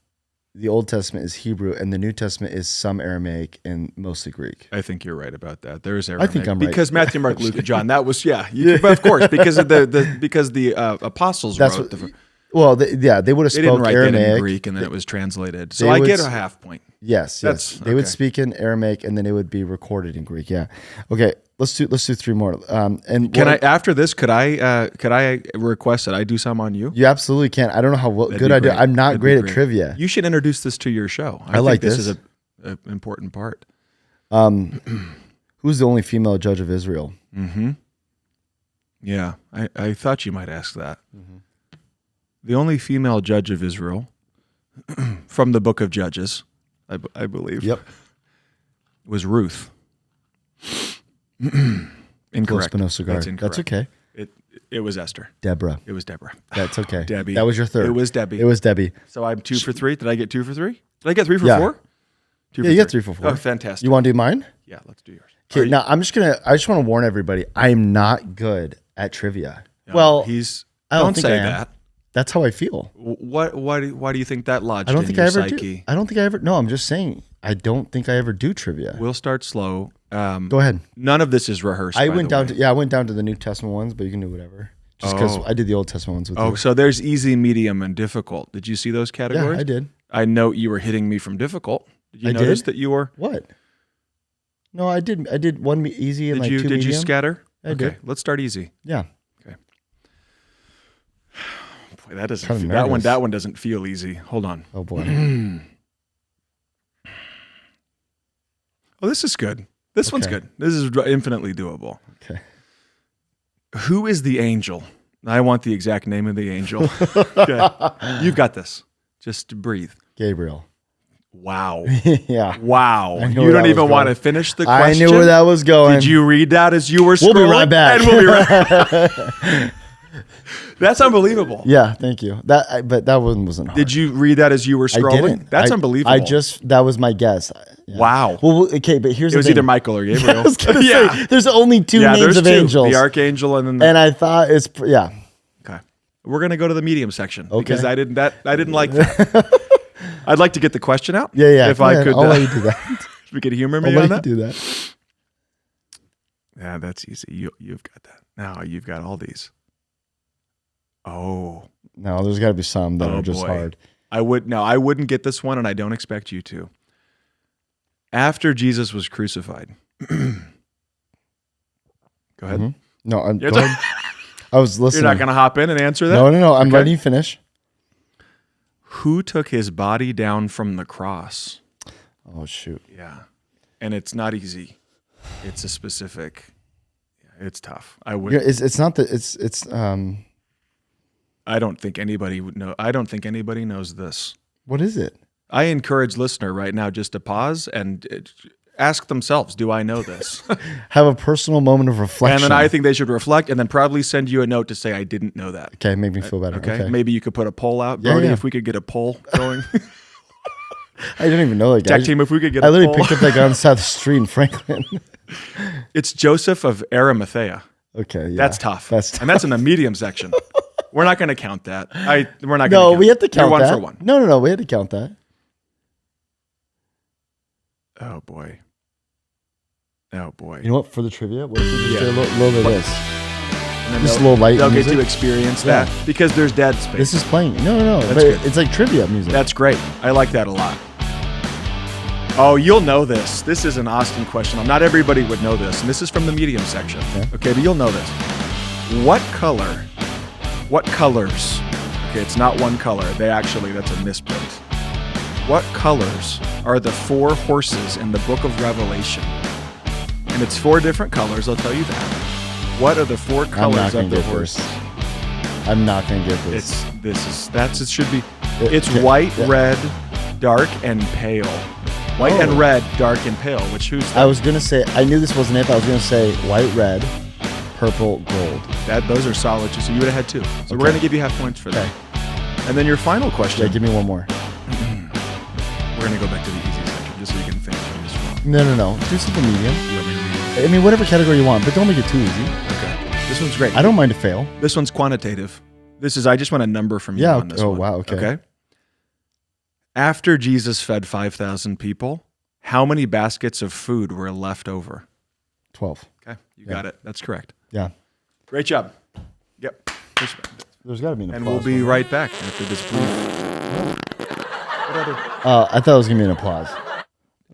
the Old Testament is Hebrew and the New Testament is some Aramaic and mostly Greek. I think you're right about that. There is Aramaic. I think I'm right. Because Matthew, Mark, Luke, and John, that was, but of course, because of the apostles wrote the... They would have They didn't spoke write that in Aramaic. Greek and then it was translated. So I get a half point. Yes. They would speak in Aramaic and then it would be recorded in Greek. Yeah. Okay. Let's do 3 more. And can I after this? Could I request that I do some on you? You absolutely can. I don't know how good I do. I'm not great at trivia. You should introduce this to your show. I like think this is an important part. Who's the only female judge of Israel? Yeah, I thought you might ask that. The only female judge of Israel from the book of Judges, I believe. Yep. Was Ruth. Incorrect. That's incorrect. That's okay. It was Esther. Deborah. It was Deborah. That's okay. Debbie. That was your third. It was Debbie. It was Debbie. So I'm 2 for 3. Did I get 2 for 3? Did I get 3 for 4? 2 Yeah, you get 3 for 4. Oh, fantastic. You want to do mine? Yeah, let's do yours. Okay, now I just want to warn everybody. I'm not good at trivia. No, Well, I don't say that. That's how I feel. Why do you think that lodged I don't in think your I ever psyche? do. I don't think I ever. No, I'm just saying. I don't think I ever do trivia. We'll start slow. Go ahead. None of this is rehearsed. I went down to the New Testament ones, but you can do whatever. Just because I did the Old Testament ones with you. Oh, so there's easy, medium, and difficult. Did you see those categories? Yeah, I did. I know you were hitting me from difficult. Did you notice that you were? What? No, I did. I did one easy and two medium. Did you scatter? I did. Let's start easy. Yeah. Okay. That doesn't. Kinda That one. nervous. That one doesn't feel easy. Hold on. Oh boy. Oh, this is good. This one's Okay. good. This is infinitely doable. Okay. Who is the angel? I want the exact name of the angel. Okay. You've got this. Just breathe. Gabriel. Wow. Yeah. Wow. I knew You where don't that even was want going. to finish the I question. knew where that was going. Did you read that as you were scrolling? We'll be right back. And we'll be right That's unbelievable. Yeah, thank you. But that one wasn't hard. Did you read that as you were I scrolling? didn't. That's I- unbelievable. that was my guess. Yeah. Wow. Well, okay, but here's It the was thing. either Michael or Gabriel. I was gonna say, there's only two names there's of two. angels. The archangel and then the And I thought yeah. Okay. We're gonna go to the medium section because Okay. I didn't like that. I'd like to get the question out. Yeah. If go I ahead. could, I'll let you do that. if we could humor I'll me let on you that. do that. Yeah, that's easy. You've got that. Now you've got all these. Oh, No, there's got to be some that are just boy. hard. I wouldn't get this one, and I don't expect you to. After Jesus was crucified. Go ahead. Mhm. No, You're go ahead. I was listening. not going to hop in and answer that? No. I'm Okay. letting you finish. Who took his body down from the cross? Oh shoot. Yeah. And it's not easy. It's a specific. It's tough. I would. Yeah, it's not that it's I don't think anybody would know. I don't think anybody knows this. what is it? I encourage listener right now just to pause and ask themselves, do I know this? Have a personal moment of reflection. And then I think they should reflect and then probably send you a note to say, I didn't know that. Okay, make me feel better. Okay. Maybe you could put a poll out, Yeah, Brody, yeah. if we could get a poll going. I didn't even know that guy. Tech team, if we could get I a literally poll. picked up that guy on the side of the street in Franklin. It's Joseph of Arimathea. Okay, yeah. That's tough. That's tough. And that's in the medium section. We're not going to count that. We're not going to No, count we have to count You're that. one for one. No, we had to count that. Oh, boy. Oh, boy. You know what? For the trivia, what if we just Yeah. did a little bit of this? And then Just a little light They'll music. get to experience Yeah. that because there's dead space. This is playing. No. That's But good. it's like trivia music. That's great. I like that a lot. Oh, you'll know this. This is an Austin question. Not everybody would know this, and this is from the medium section. Okay, but you'll know this. What colors? Okay, it's not one color. That's a misprint. What colors are the 4 horses in the book of Revelation? And it's 4 different colors, I'll tell you that. What are the 4 I'm not colors gonna of the get horse? this. I'm not gonna get this. It should be. It's Okay, white, yeah. red, dark, and pale. White and red, dark and pale. Who's I was gonna say. I knew this wasn't it. But I was gonna say white, red, purple, gold. that? Those are solid. So you would have had 2. So we're Okay. gonna give you half points for that. And then your final question. Yeah, give me one more. We're gonna go back to the easy section just so you can finish on this one. No. Do something medium. You want me to read I mean, whatever category you want, but don't make it too easy. it? Okay. This one's great. I don't mind to fail. This one's quantitative. I just want a number from you Yeah, on this oh, one. wow, okay. After Jesus fed 5,000 people, how many baskets of food were left over? 12. Okay, you got it. That's correct. Yeah. Great job. Yep. There's got to be an And applause. we'll be right back after this brief. I thought it was gonna be an applause.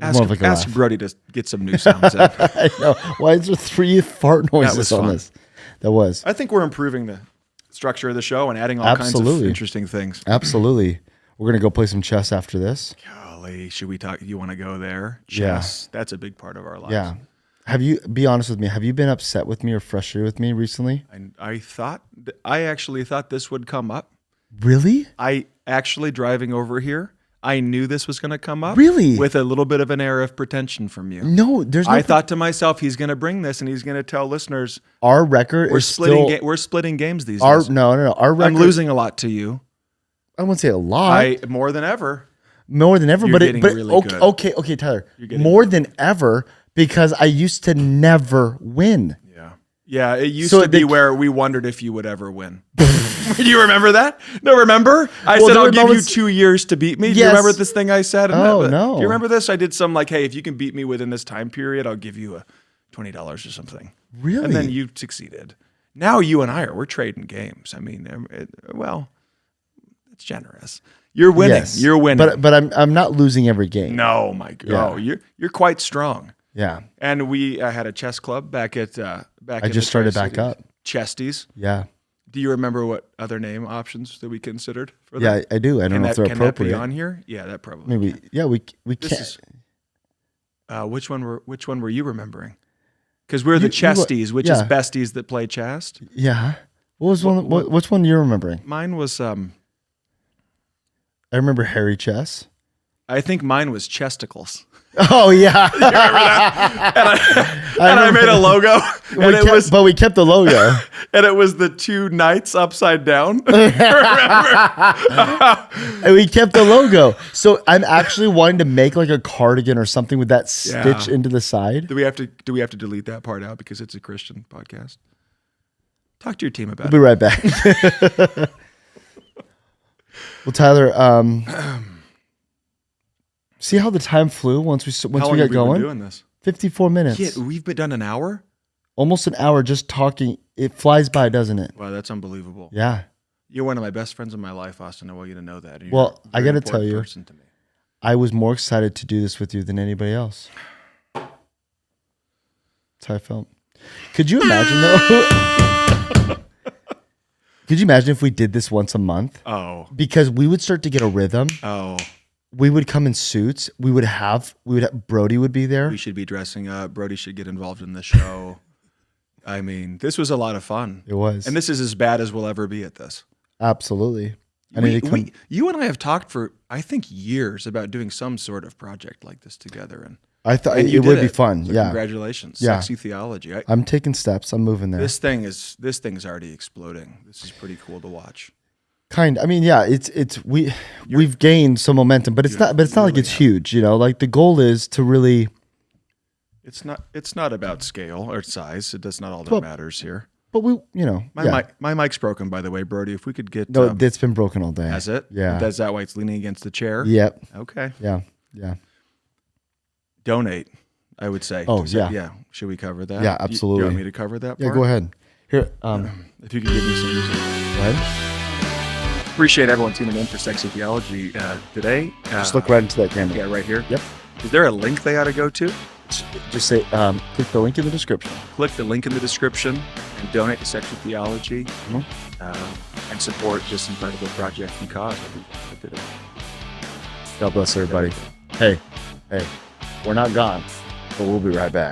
More of like a Ask laugh. Brody to get some new sounds in. I know. Why is there 3 fart noises was on fun. this? That was. I think we're improving the structure of the show and adding all kinds of Absolutely. interesting things. Absolutely. We're gonna go play some chess after this. Golly, should we talk? You want to go there? Yeah. Chess. That's a big part of our lives. Yeah. Be honest with me. Have you been upset with me or frustrated with me recently? I actually thought this would come up. Really? I actually driving over here, I knew this was going to come up. Really? With a little bit of an air of pretension from you. No, there's no. I thought to myself, he's going to bring this and he's going to tell listeners our record we're is splitting still. we're splitting games these Our days. no. Our record. I'm losing a lot to you. I wouldn't say a lot. More than ever. More than ever. You're But getting really okay, good. okay, Tyler. getting More than ever because I used to never win. Yeah, it used So to be they- where we wondered if you would ever win. Do you remember that? No, remember? I Well, said, there I'll were give moments- you 2 years to beat me. Do you Yes. remember this thing I said? Oh, no. Do you remember this? I did some like, hey, if you can beat me within this time period, I'll give you a $20 or something. Really? And then you succeeded. Now you and we're trading games. I mean, it's generous. You're winning. Yes. You're winning. But I'm not losing every game. no, my God. Yeah. Oh, you're quite strong. Yeah. And we had a chess club back at I just started back up. Chesties. Yeah. Do you remember what other name options that we considered? For Yeah, them? I do. I don't know if they're Can that appropriate. be on here? Yeah, that probably. Maybe. Can. Yeah, we This can't. is- which one were you remembering? Because we're the chesties, which is yeah. besties that play chest. Yeah. What was one? Which one you're remembering? Mine was I remember hairy chess. I think mine was chesticles. Oh yeah. You remember that? And I made a logo, but we kept the logo. and it was the two knights upside down. Remember? And we kept the logo. So I'm actually wanting to make like a cardigan or something with that stitch into the side. Do we have to delete that part out because it's a Christian podcast? Talk to your team about We'll be right back. Well, Tyler, see how the time flew once we How long got have we going? been doing this? 54 minutes. Yeah, we've been done an hour. Almost an hour just talking. It flies by, doesn't it? Wow, that's unbelievable. Yeah. You're one of my best friends in my life, Austin. I want you to know that. And Well, you're a I very got to tell important you, person to me. I was more excited to do this with you than anybody else. That's how I felt. Could you imagine though? Could you imagine if we did this once a month? Oh, Because we would start to get a rhythm. oh, We would come in suits. Brody would be there. we should be dressing up. Brody should get involved in the show. I mean, this was a lot of fun. It was. And this is as bad as we'll ever be at this. Absolutely. I need to come. You and I have talked for, I think, years about doing some sort of project like this together. And I thought and it you would did be fun. So Yeah. Congratulations. Yeah. Sexy Theology. I'm taking steps. I'm moving there. This thing's already exploding. This is pretty cool to watch. I mean, yeah, we've gained some momentum, but it's not like it's huge, you know. Like the goal is to really. It's not about scale or size. That's not all that Well, matters here. But we, you know, My mic's broken, by the way, Brody. If we could get No, it's been broken all day. has it? Yeah. Is that why it's leaning against the chair? Yep. Okay. Yeah. Donate, I would say. Oh, yeah. Yeah. Should we cover that? Yeah, Do absolutely. you want me to cover that Yeah. part? Go ahead. Here. If you could give me some music. Go ahead. Appreciate everyone tuning in for Sexy Theology today. Just look right into that camera. Yeah, right here. Yep. Is there a link they ought to go to? Just say, click the link in the description. Click the link in the description and donate to Sexy Theology and support this incredible project and cause. God bless everybody. Hey, we're not gone, but we'll be right back.